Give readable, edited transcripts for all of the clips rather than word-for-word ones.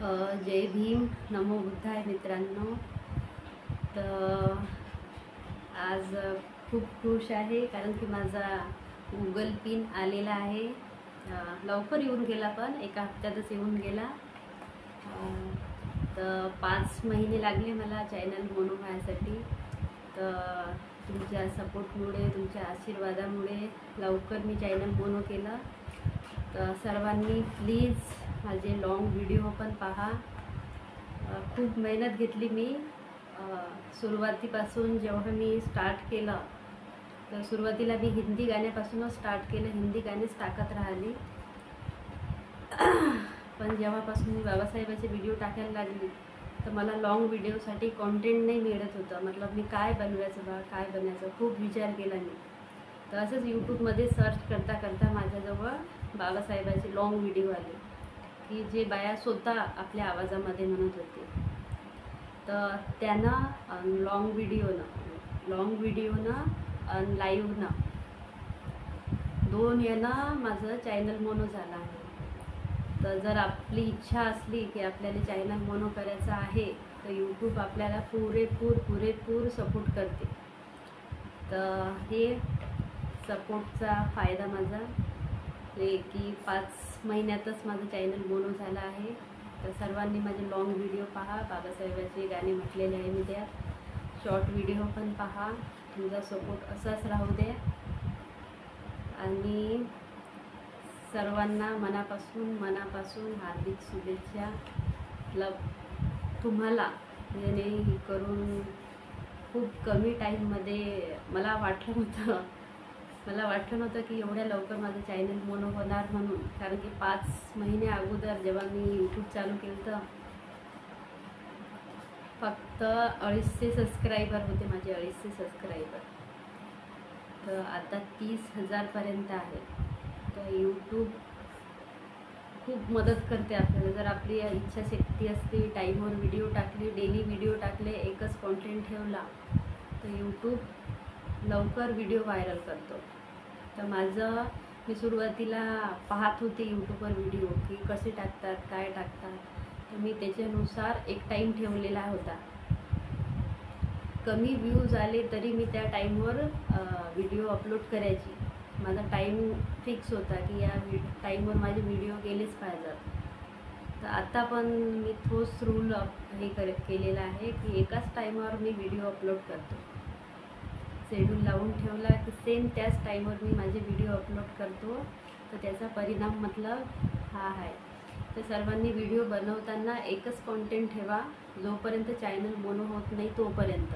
जय भीम, नमो बुद्धाय मित्रांनो. तर आज खूप खुश आहे कारण की माझा गूगल पिन आलेला आहे. लवकर येऊन गेला, पण एका हप्त्यातच येऊन गेला. तर 5 महिने लागले मला चॅनल मोनो व्हायसाठी. तर तुमच्या सपोर्टमुळे, तुमच्या आशीर्वादामुळे लवकर मी चॅनल मोनो केलं. तर सर्वांनी प्लीज माझे लॉंग व्हिडिओ पण पहा. खूप मेहनत घेतली मी. सुरुवातीपासून जेव्हा मी स्टार्ट केलं तर सुरुवातीला मी हिंदी गाण्यापासूनच स्टार्ट केलं, हिंदी गाणेच टाकत राहिली. पण जेव्हापासून मी बाबासाहेबाचे व्हिडिओ टाकायला लागली तर मला लॉंग व्हिडिओसाठी कॉन्टेंट नाही मिळत होतं. मतलब मी काय बनवायचं काय बनायचं खूप विचार केला मी. तर असंच यूट्यूबमध्ये सर्च करता करता माझ्याजवळ बाबासाहेबाचे लॉंग व्हिडिओ आले की जे बाया स्वतः आपल्या आवाजामध्ये म्हणत होते. तर त्यानं लॉंग व्हिडिओनं आणि लाईव्हनं दोन यानं माझं चॅनल मोनो झालं आहे. तर जर आपली इच्छा असली की आपल्याला चॅनल मोनो करायचं आहे तर यूट्यूब आपल्याला पुरेपूर सपोर्ट करते. तर हे सपोर्टचा फायदा माझा की 5 महिन्यातच माझं चॅनल मोनो झालं आहे. तर सर्वांनी माझे लॉंग व्हिडिओ पहा. बाबासाहेबांचे गाणे म्हटलेले आहे मी त्यात. शॉर्ट व्हिडिओ पण पहा. तुमचा सपोर्ट असाच राहू द्या. आणि सर्वांना मनापासून हार्दिक शुभेच्छा. तुम्हाला जेणे करून खूप कमी टाईममध्ये मला वाटलं नव्हतं की एवढ्या लवकर माझं चॅनल मोनो होणार म्हणून. कारण की 5 महिने अगोदर जेव्हा मी यूट्यूब चालू केलं तर फक्त 250 सबस्क्रायबर होते माझे, 250 सबस्क्रायबर. तर आता 30,000पर्यंत आहे. तर यूट्यूब खूप मदत करते आपल्याला. जर आपली इच्छाशक्ती असली, टाईमवर व्हिडिओ टाकले, डेली व्हिडिओ टाकले, एकच कॉन्टेंट ठेवला तर यूट्यूब लवकर व्हिडिओ व्हायरल करतो. तर मी सुरुवातीला पाहत होते यूट्यूबवर व्हिडिओ की कसे टाकतात, काय टाकतात. तर मी त्याच्यानुसार एक टाईम ठेवलेला होता. कमी व्ह्यूज आले तरी मी त्या टाईमवर व्हिडिओ अपलोड करायची. माझा टाईम फिक्स होता की या टाईमवर माझे व्हिडिओ गेलेच पाहिजेत. तर आता पण मी तोच रूल केलेला आहे की एकाच टाईमवर मी व्हिडिओ अपलोड करतो. शेड्यूल लावून ठेवला की सेम त्याच टाईमवर मी माझे व्हिडिओ अपलोड करतो. तर त्याचा परिणाम मतलब हा आहे. तर सर्वांनी व्हिडिओ बनवताना एकच कॉन्टेंट ठेवा. जोपर्यंत चॅनल मोनो होत नाही तोपर्यंत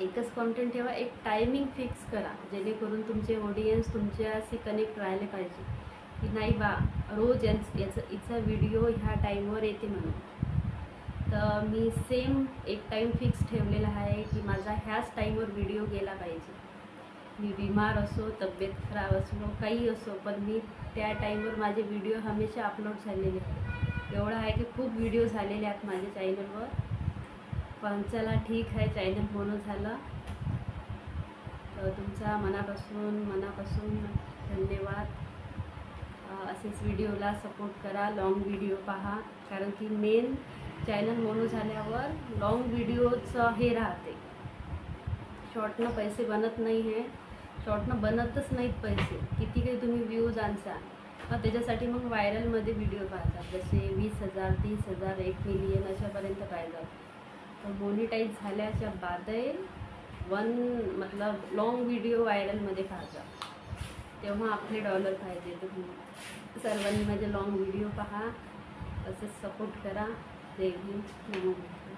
एकच कॉन्टेंट ठेवा. एक टायमिंग फिक्स करा जेणेकरून तुमचे ऑडियन्स तुमच्याशी कनेक्ट राहिले पाहिजे की नाही बा रोज हिचा व्हिडिओ ह्या टाईमवर येते म्हणून. तर मी सेम एक टाईम फिक्स ठेवलेला आहे की माझा ह्याच टाईमवर व्हिडिओ गेला पाहिजे. मी बिमार असो, तब्येत खराब असो, काही असो, पण मी त्या टाईमवर माझे व्हिडिओ हमेशा अपलोड झालेले आहेत. एवढं आहे की खूप व्हिडिओ झालेले आहेत माझ्या चॅनलवर. पण चला ठीक आहे, चॅनल मोनो झालं. तर तुमचा मनापासून धन्यवाद. असेच व्हिडिओला सपोर्ट करा, लॉंग व्हिडिओ पहा. कारण की मेन चॅनल मोनो झाल्यावर लॉंग व्हिडिओचं हे राहते. शॉर्टनं पैसे बनत नाही आहे, शॉर्टनं बनतच नाहीत पैसे. किती काही तुम्ही व्ह्यूज आणसा मग त्याच्यासाठी मग व्हायरलमध्ये व्हिडिओ पाहतात. जसे 20,000, 30,000, 1 मिलियन अशापर्यंत पाहिजे. तर मोनिटाईज झाल्याच्या बादही मतलब लॉंग व्हिडिओ व्हायरलमध्ये पाहतात, तेव्हा आपले डॉलर पाहिजे. तुम्ही सर्वांनी माझे लॉंग व्हिडिओ पहा, असेच सपोर्ट करा. जय भीम, नमो बुद्धाय.